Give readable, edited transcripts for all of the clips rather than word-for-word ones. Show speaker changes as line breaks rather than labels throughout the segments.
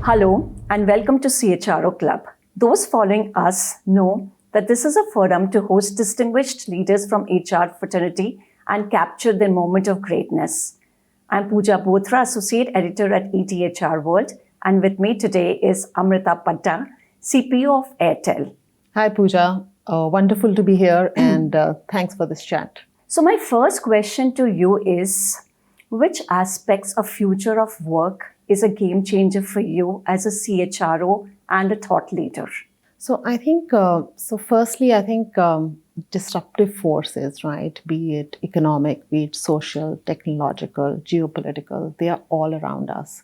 Hello and welcome to CHRO Club. Those following us know that this is a forum to host distinguished leaders from HR fraternity and capture their moment of greatness. I'm Pooja Bothra, Associate Editor at ETHR World, and with me today is Amrita Padda, CPO of Airtel.
Hi Pooja, wonderful to be here and thanks for this chat.
So my first question to you is, which aspects of future of work is a game changer for you as a CHRO and a thought leader?
So I think, disruptive forces, right? Be it economic, be it social, technological, geopolitical, they are all around us.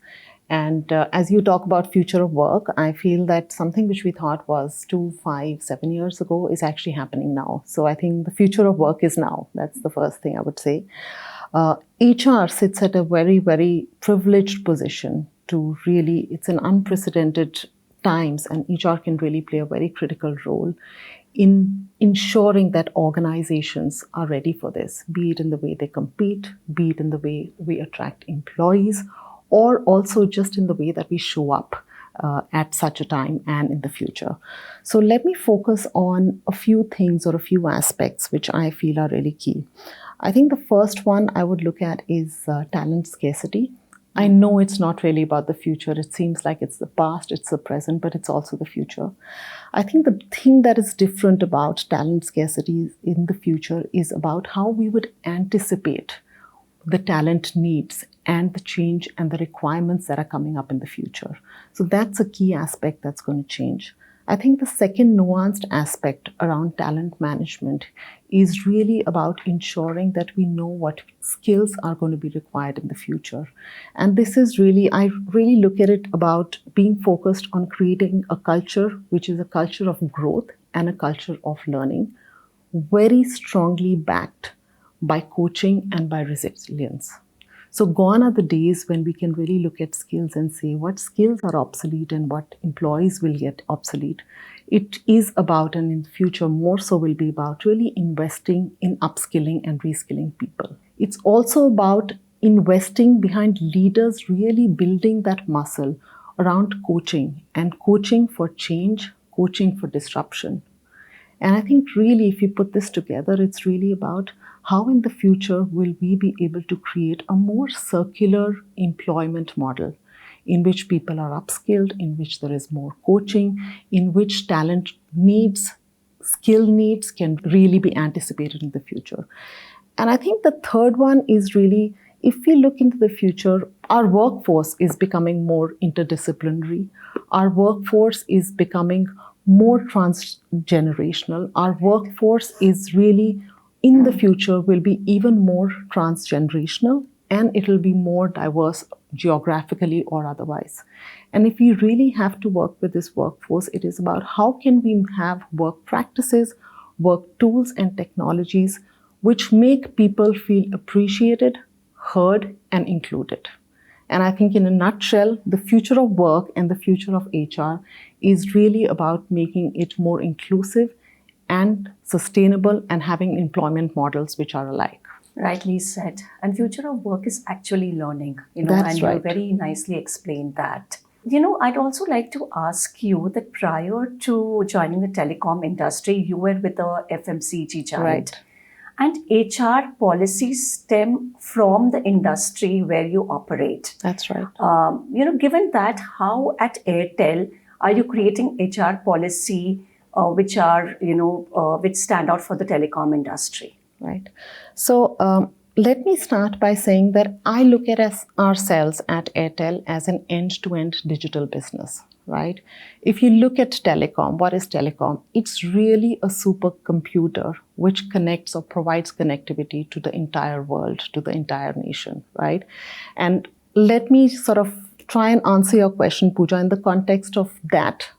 And as you talk about future of work, I feel that something which we thought was 2, 5, 7 years ago is actually happening now. So I think the future of work is now. That's the first thing I would say. HR sits at a very, very privileged position to really, it's an unprecedented times, and HR can really play a very critical role in ensuring that organizations are ready for this, be it in the way they compete, be it in the way we attract employees, or also just in the way that we show up at such a time and in the future. So let me focus on a few things or a few aspects which I feel are really key. I think the first one I would look at is talent scarcity. I know it's not really about the future. It seems like it's the past, it's the present, but it's also the future. I think the thing that is different about talent scarcity in the future is about how we would anticipate the talent needs and the change and the requirements that are coming up in the future. So that's a key aspect that's going to change. I think the second nuanced aspect around talent management is really about ensuring that we know what skills are going to be required in the future. And this is really, I really look at it about being focused on creating a culture which is a culture of growth and a culture of learning, very strongly backed by coaching and by resilience. So gone are the days when we can really look at skills and say what skills are obsolete and what employees will get obsolete. It is about, and in the future more so will be about, really investing in upskilling and reskilling people. It's also about investing behind leaders really building that muscle around coaching, and coaching for change, coaching for disruption. And I think really if you put this together, it's really about how in the future will we be able to create a more circular employment model in which people are upskilled, in which there is more coaching, in which talent needs, skill needs can really be anticipated in the future. And I think the third one is really, if we look into the future, our workforce is becoming more interdisciplinary. Our workforce is becoming more transgenerational. Our workforce is really, in the future, will be even more transgenerational, and it will be more diverse geographically or otherwise. And if we really have to work with this workforce, it is about how can we have work practices, work tools and technologies which make people feel appreciated, heard, and included. And I think in a nutshell, the future of work and the future of HR is really about making it more inclusive and sustainable and having employment models which are alike.
Rightly said. And future of work is actually learning,
That's
and
right.
you very nicely explained that. I'd also like to ask you that prior to joining the telecom industry, you were with a FMCG giant.
Right.
And HR policies stem from the industry where you operate.
That's right.
Given that, how at Airtel are you creating HR policy which stand out for the telecom industry?
Right. So let me start by saying that I look at ourselves at Airtel as an end-to-end digital business, right? If you look at telecom, what is telecom? It's really a supercomputer which connects or provides connectivity to the entire world, to the entire nation, right? And let me sort of try and answer your question, Pooja, in the context of that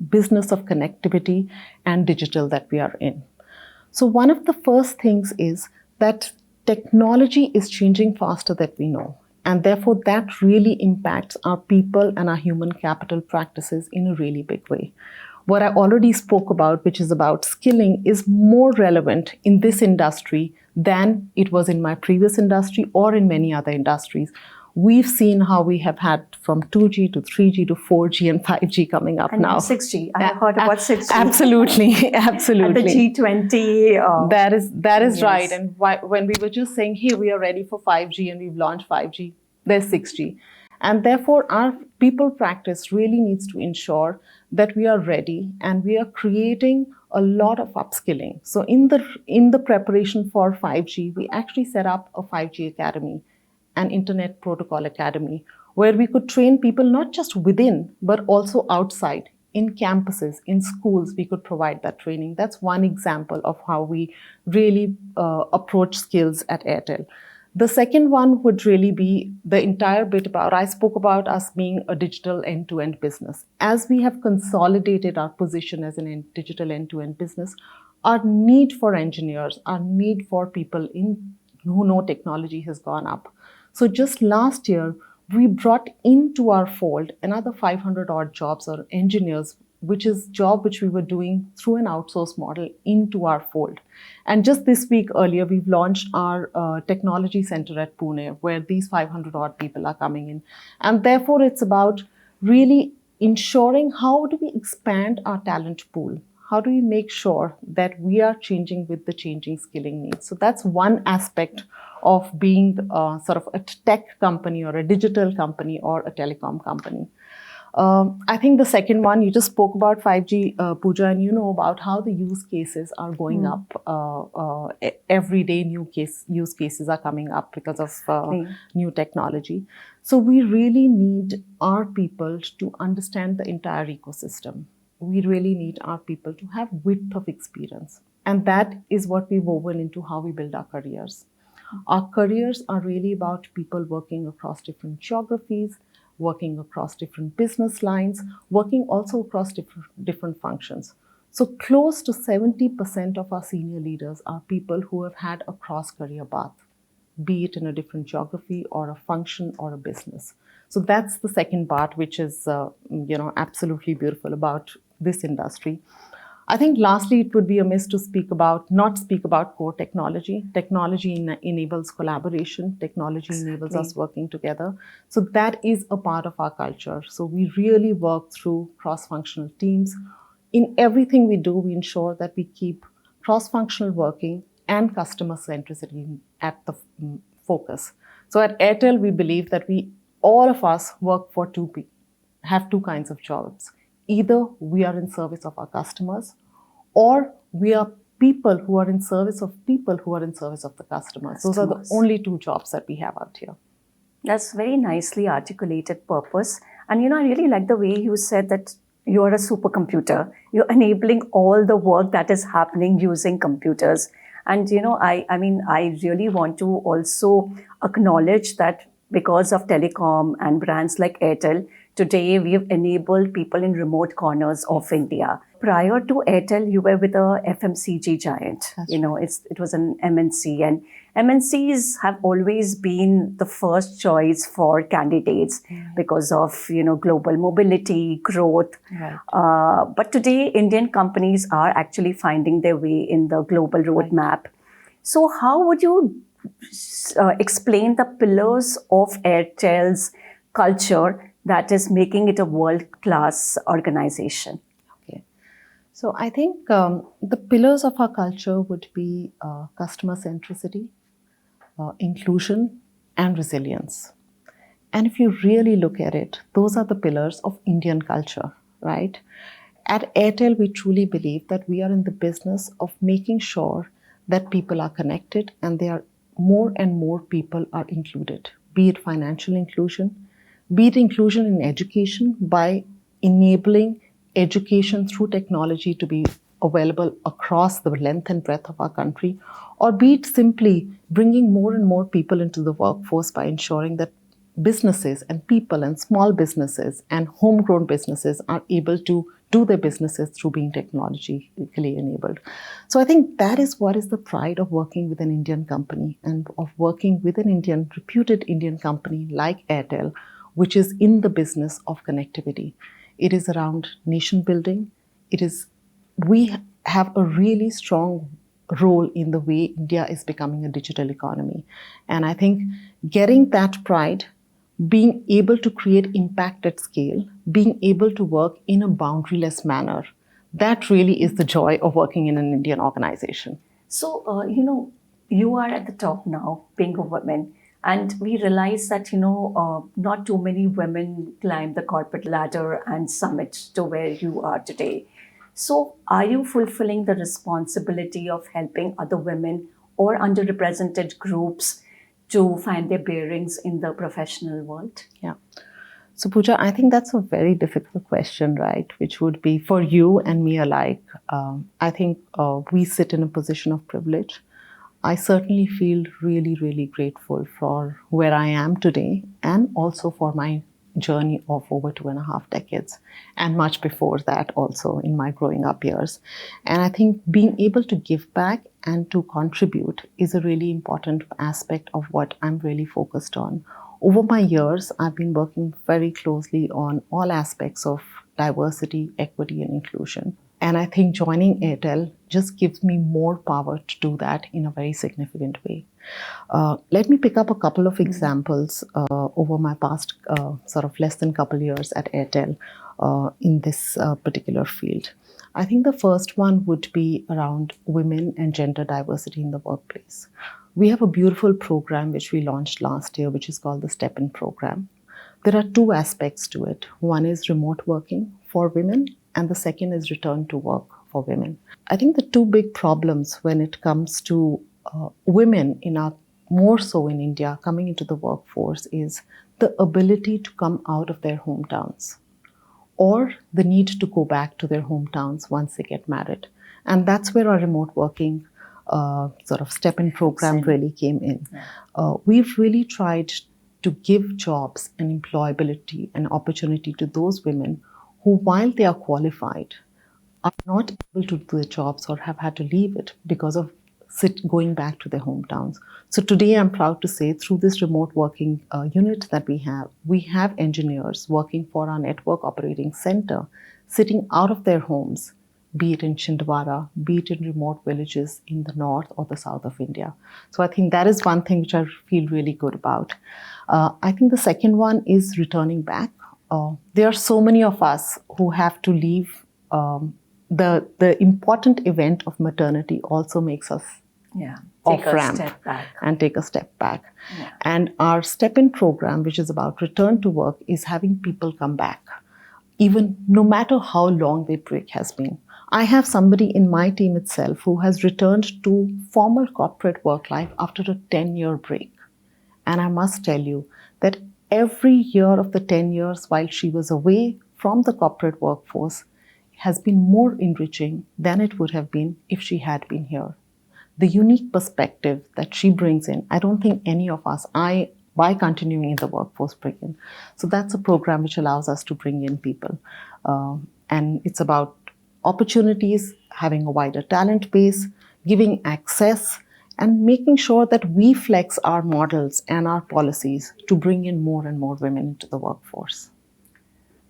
business of connectivity and digital that we are in. So one of the first things is that technology is changing faster than we know. And therefore, that really impacts our people and our human capital practices in a really big way. What I already spoke about, which is about skilling, is more relevant in this industry than it was in my previous industry or in many other industries, we've seen how we have had from 2G to 3G to 4G and 5G coming up
And
now.
6G. I have heard about 6G.
Absolutely, absolutely.
And the G20.
That is
Yes.
right. And when we were just saying, hey, we are ready for 5G and we've launched 5G, there's 6G. And therefore, our people practice really needs to ensure that we are ready and we are creating a lot of upskilling. So in the preparation for 5G, we actually set up a 5G academy, an internet protocol academy, where we could train people not just within, but also outside, in campuses, in schools, we could provide that training. That's one example of how we really approach skills at Airtel. The second one would really be the entire bit about, I spoke about us being a digital end-to-end business. As we have consolidated our position as a digital end-to-end business, our need for engineers, our need for people who know technology has gone up. So just last year, we brought into our fold another 500 odd jobs or engineers, which is job which we were doing through an outsource model into our fold. And just this week earlier, we've launched our technology center at Pune, where these 500 odd people are coming in. And therefore, it's about really ensuring how do we expand our talent pool? How do we make sure that we are changing with the changing skilling needs? So that's one aspect of being sort of a tech company or a digital company or a telecom company. I think the second one, you just spoke about 5G, Pooja, and you know about how the use cases are going up. Every day use cases are coming up because of new technology. So we really need our people to understand the entire ecosystem. We really need our people to have width of experience. And that is what we've woven into how we build our careers. Our careers are really about people working across different geographies, working across different business lines, working also across different functions. So close to 70% of our senior leaders are people who have had a cross-career path, be it in a different geography or a function or a business. So that's the second part, which is absolutely beautiful about this industry. I think lastly, it would be amiss to not speak about core technology. Technology enables collaboration. Technology enables us working together. So that is a part of our culture. So we really work through cross-functional teams. In everything we do, we ensure that we keep cross-functional working and customer centricity at the focus. So at Airtel, we believe that all of us work for have two kinds of jobs. Either we are in service of our customers, or we are people who are in service of people who are in service of the customers. Those are the only two jobs that we have out here.
That's very nicely articulated purpose. And I really like the way you said that you're a supercomputer. You're enabling all the work that is happening using computers. And I really want to also acknowledge that because of telecom and brands like Airtel, today we have enabled people in remote corners of India. Prior to Airtel, you were with a FMCG giant. It was an MNC, and MNCs have always been the first choice for candidates because of global mobility, growth.
Right.
But today, Indian companies are actually finding their way in the global roadmap. So how would you explain the pillars of Airtel's culture that is making it a world-class organization?
Okay. So I think the pillars of our culture would be customer centricity, inclusion, and resilience. And if you really look at it, those are the pillars of Indian culture, right? At Airtel, we truly believe that we are in the business of making sure that people are connected and more and more people are included, be it financial inclusion, be it inclusion in education by enabling education through technology to be available across the length and breadth of our country, or be it simply bringing more and more people into the workforce by ensuring that businesses and people and small businesses and homegrown businesses are able to do their businesses through being technologically enabled. So I think that is what is the pride of working with an Indian company and of working with an reputed Indian company like Airtel, which is in the business of connectivity. It is around nation building. We have a really strong role in the way India is becoming a digital economy. And I think getting that pride being able to create impact at scale, being able to work in a boundaryless manner. That really is the joy of working in an Indian organization.
So, you are at the top now, being a woman, and we realize that, not too many women climb the corporate ladder and summit to where you are today. So, are you fulfilling the responsibility of helping other women or underrepresented groups to find their bearings in the professional world?
Yeah. So, Pooja, I think that's a very difficult question, right? Which would be for you and me alike. I think we sit in a position of privilege. I certainly feel really, really grateful for where I am today and also for my journey of over 2.5 decades and much before that also in my growing up years. And I think being able to give back and to contribute is a really important aspect of what I'm really focused on. Over my years, I've been working very closely on all aspects of diversity, equity, and inclusion. And I think joining Airtel just gives me more power to do that in a very significant way. Let me pick up a couple of examples over my past sort of less than couple years at Airtel in this particular field. I think the first one would be around women and gender diversity in the workplace. We have a beautiful program which we launched last year, which is called the Step In program. There are two aspects to it. One is remote working for women, and the second is return to work for women. I think the two big problems when it comes to women more so in India coming into the workforce is the ability to come out of their hometowns or the need to go back to their hometowns once they get married. And that's where our remote working sort of step-in program really came in. We've really tried to give jobs and employability and opportunity to those women who, while they are qualified, are not able to do their jobs or have had to leave it because of going back to their hometowns. So today I'm proud to say through this remote working unit that we have engineers working for our network operating center, sitting out of their homes, be it in Chhindwara, be it in remote villages in the north or the south of India. So I think that is one thing which I feel really good about. I think the second one is returning back. There are so many of us who have to leave. The important event of maternity also makes us off ramp and take a step back. Yeah. And our step-in program, which is about return to work, is having people come back, even no matter how long their break has been. I have somebody in my team itself who has returned to formal corporate work life after a 10-year break. And I must tell you that every year of the 10 years while she was away from the corporate workforce has been more enriching than it would have been if she had been here. The unique perspective that she brings in, I don't think any of us, by continuing in the workforce, bring in. So that's a program which allows us to bring in people. And it's about opportunities, having a wider talent base, giving access, and making sure that we flex our models and our policies to bring in more and more women into the workforce.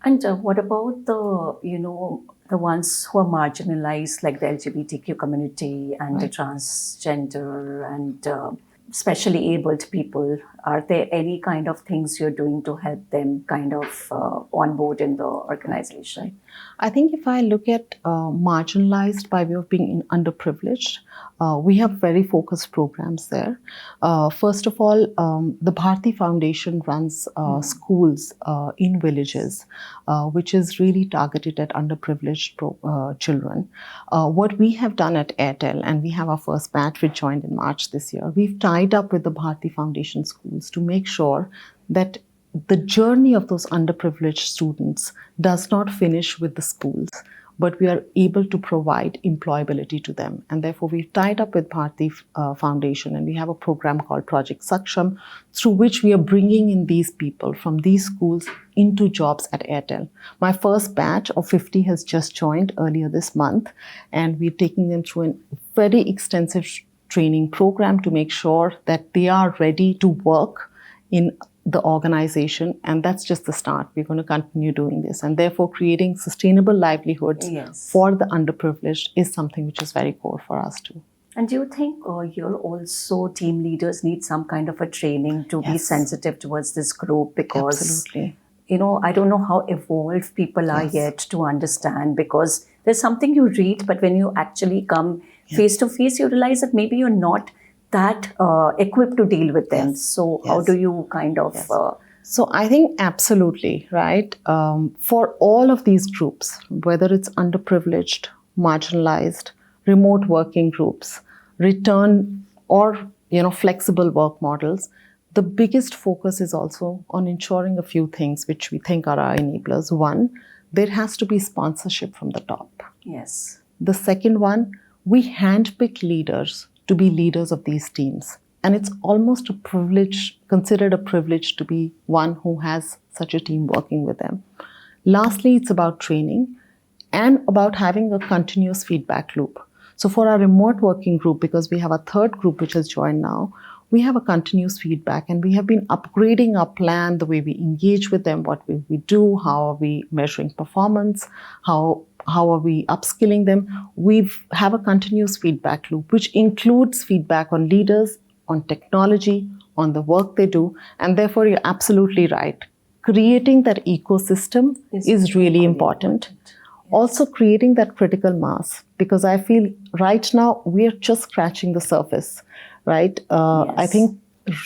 And what about the ones who are marginalized, like the LGBTQ community and the transgender and specially abled people? Are there any kind of things you're doing to help them kind of on board in the organization?
I think if I look at marginalized by way of being underprivileged, we have very focused programs there. First of all, the Bharti Foundation runs schools in villages, which is really targeted at underprivileged children. What we have done at Airtel, and we have our first batch which joined in March this year, we've tied up with the Bharti Foundation schools to make sure that the journey of those underprivileged students does not finish with the schools, but we are able to provide employability to them. And therefore, we've tied up with Bharti Foundation, and we have a program called Project Saksham, through which we are bringing in these people from these schools into jobs at Airtel. My first batch of 50 has just joined earlier this month, and we're taking them through a very extensive training program to make sure that they are ready to work in the organization, and that's just the start. We're going to continue doing this, and therefore creating sustainable livelihoods for the underprivileged is something which is very core for us too.
And do you think you're also team leaders need some kind of a training to be
Yes.
sensitive towards this group? Because,
Absolutely.
I don't know how evolved people are
Yes.
yet to understand, because there's something you read, but when you actually come face to face, you realize that maybe you're not that equipped to deal with them.
Yes.
So how
Yes.
do you kind of...
Yes. So I think absolutely, right? For all of these groups, whether it's underprivileged, marginalized, remote working groups, return or flexible work models, the biggest focus is also on ensuring a few things which we think are our enablers. One, there has to be sponsorship from the top.
Yes.
The second one, we handpick leaders to be leaders of these teams. And it's almost a privilege, considered a privilege to be one who has such a team working with them. Lastly, it's about training and about having a continuous feedback loop. So for our remote working group, because we have a third group which has joined now, we have a continuous feedback, and we have been upgrading our plan, the way we engage with them, what we do, how are we measuring performance, how are we upskilling them. We have a continuous feedback loop, which includes feedback on leaders, on technology, on the work they do. And therefore, you're absolutely right. Creating that ecosystem is really important.
Yes.
Also creating that critical mass, because I feel right now we are just scratching the surface, right?
Yes.
I think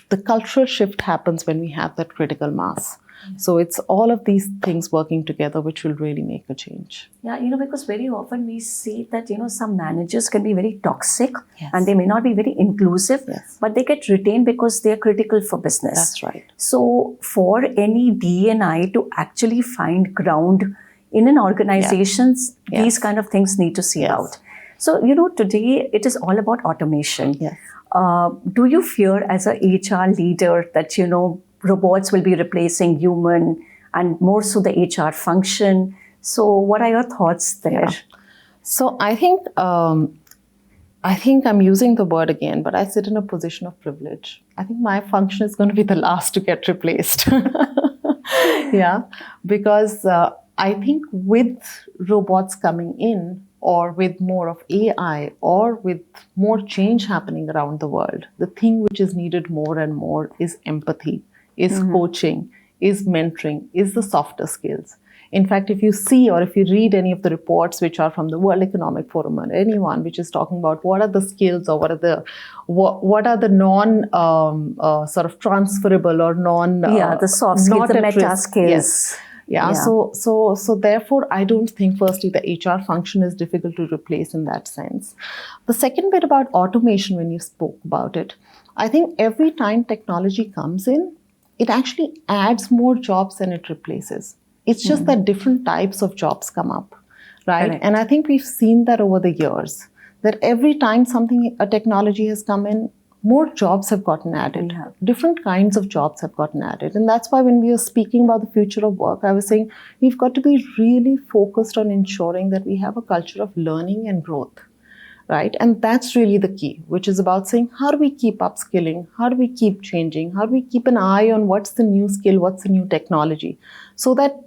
the cultural shift happens when we have that critical mass. So it's all of these things working together which will really make a change.
Yeah, because very often we see that, some managers can be very toxic.
Yes.
And they may not be very inclusive,
Yes.
but they get retained because they are critical for business.
That's right.
So for any D&I to actually find ground in an organization,
Yeah.
these
Yes.
kind of things need to seep
Yes.
out. So, today it is all about automation.
Yes.
Do you fear as a HR leader that, robots will be replacing human and more so the HR function? So what are your thoughts there?
Yeah. So I think I'm using the word again, but I sit in a position of privilege. I think my function is going to be the last to get replaced. Yeah, because I think with robots coming in, or with more of AI, or with more change happening around the world, the thing which is needed more and more is empathy, is coaching, is mentoring, is the softer skills. In fact, if you see or if you read any of the reports which are from the World Economic Forum or anyone which is talking about what are the skills or what are the non sort of transferable or non
the soft skills,
not
the
at
meta
risk.
skills.
Yes. Yeah. So therefore, I don't think firstly the HR function is difficult to replace in that sense. The second bit about automation, when you spoke about it, I think every time technology comes in, it actually adds more jobs than it replaces. It's just that different types of jobs come up, right?
Correct.
And I think we've seen that over the years, that every time a technology has come in, more jobs have gotten added.
Yeah.
Different kinds of jobs have gotten added. And that's why when we were speaking about the future of work, I was saying we've got to be really focused on ensuring that we have a culture of learning and growth, right? And that's really the key, which is about saying, how do we keep upskilling? How do we keep changing? How do we keep an eye on what's the new skill, what's the new technology? So that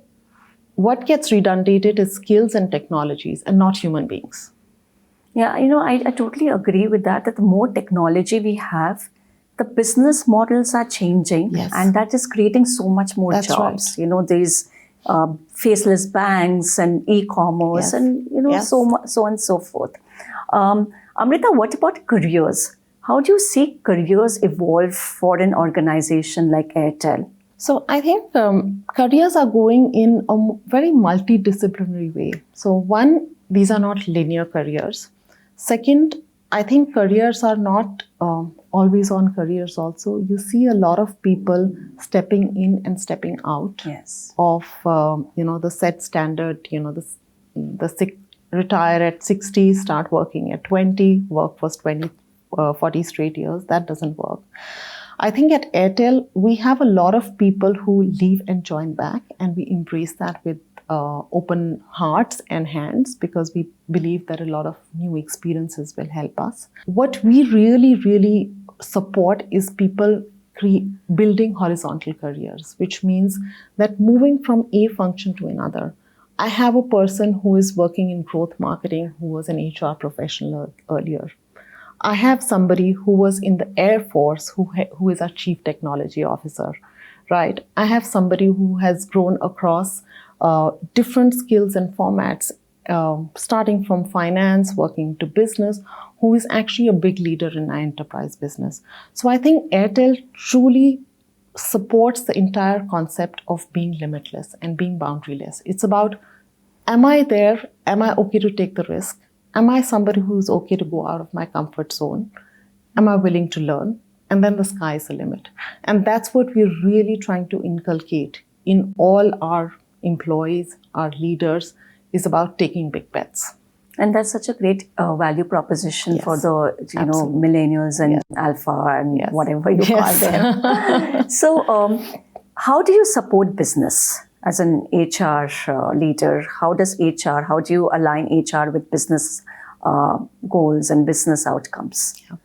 what gets redundated is skills and technologies and not human beings.
Yeah, I totally agree with that the more technology we have, the business models are changing.
Yes.
And that is creating so much more
That's
jobs. There's faceless banks and e-commerce
Yes.
and,
Yes.
so on and so forth. Amrita, what about careers? How do you see careers evolve for an organization like Airtel?
So I think careers are going in a very multidisciplinary way. So one, these are not linear careers. Second, I think careers are not always on careers also. You see a lot of people stepping in and stepping out
Yes.
of, the set standard, retire at 60, start working at 20, work for 40 straight years. That doesn't work. I think at Airtel, we have a lot of people who leave and join back, and we embrace that with open hearts and hands because we believe that a lot of new experiences will help us. What we really, really support is people building horizontal careers, which means that moving from a function to another. I have a person who is working in growth marketing who was an HR professional earlier. I have somebody who was in the Air Force who is our Chief Technology Officer, right? I have somebody who has grown across different skills and formats, starting from finance, working to business, who is actually a big leader in our enterprise business. So I think Airtel truly supports the entire concept of being limitless and being boundaryless. It's about, am I there? Am I okay to take the risk? Am I somebody who's okay to go out of my comfort zone? Am I willing to learn? And then the sky is the limit. And that's what we're really trying to inculcate in all our employees, our leaders, is about taking big bets.
And that's such a great value proposition
Yes,
for the millennials and alpha and whatever you call them. So how do you support business as an HR leader? How do you align HR with business goals and business outcomes?
Yeah.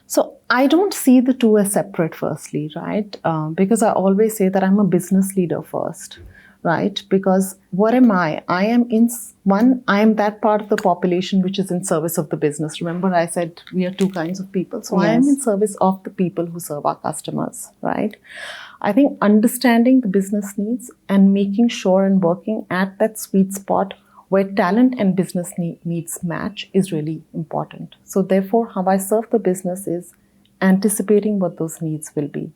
So I don't see the two as separate, firstly, right? Because I always say that I'm a business leader first, right? Because what am I? I am that part of the population which is in service of the business. Remember, I said we are two kinds of people. So I am in service of the people who serve our customers, right? I think understanding the business needs and making sure and working at that sweet spot where talent and business needs match is really important. So therefore, how I serve the business is anticipating what those needs will be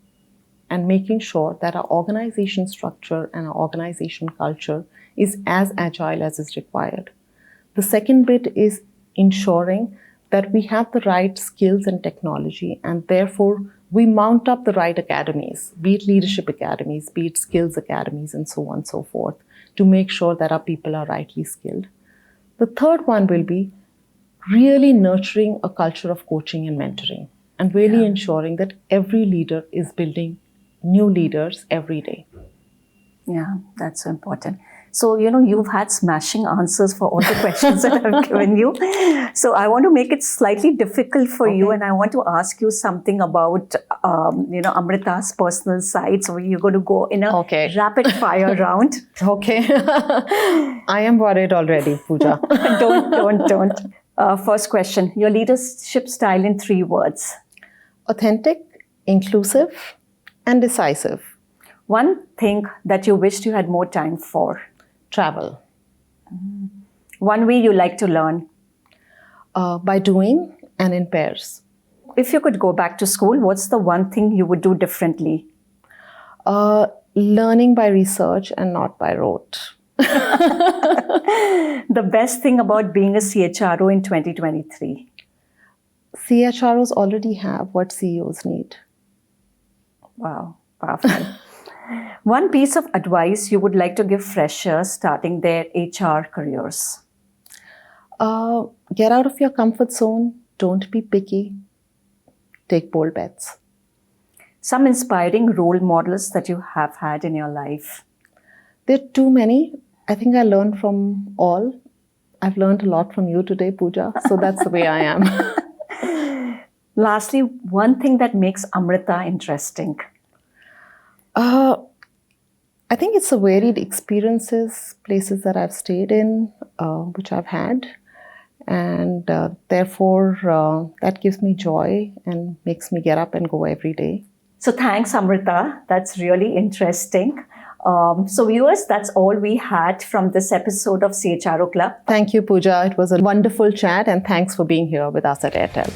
and making sure that our organization structure and our organization culture is as agile as is required. The second bit is ensuring that we have the right skills and technology, and therefore we mount up the right academies, be it leadership academies, be it skills academies, and so on and so forth, to make sure that our people are rightly skilled. The third one will be really nurturing a culture of coaching and mentoring, and really ensuring that every leader is building new leaders every day.
Yeah, that's so important. So, you've had smashing answers for all the questions that I've given you. So I want to make it slightly difficult for you, and I want to ask you something about, Amrita's personal side. So you're going to go in a rapid fire round.
Okay. I am worried already, Pooja.
Don't. First question, your leadership style in 3 words.
Authentic, inclusive, and decisive.
One thing that you wished you had more time for.
Travel.
One way you like to learn.
By doing and in pairs.
If you could go back to school, what's the one thing you would do differently?
Learning by research and not by rote.
The best thing about being a CHRO in 2023?
CHROs already have what CEOs need.
Wow, powerful. One piece of advice you would like to give freshers starting their HR careers?
Get out of your comfort zone. Don't be picky. Take bold bets.
Some inspiring role models that you have had in your life?
There are too many. I think I learned from all. I've learned a lot from you today, Pooja. So that's the way I am.
Lastly, one thing that makes Amrita interesting?
I think it's the varied experiences, places that I've stayed in, which I've had. And therefore, that gives me joy and makes me get up and go every day.
So thanks, Amrita. That's really interesting. So viewers, that's all we had from this episode of CHRO Club.
Thank you, Pooja. It was a wonderful chat, and thanks for being here with us at Airtel.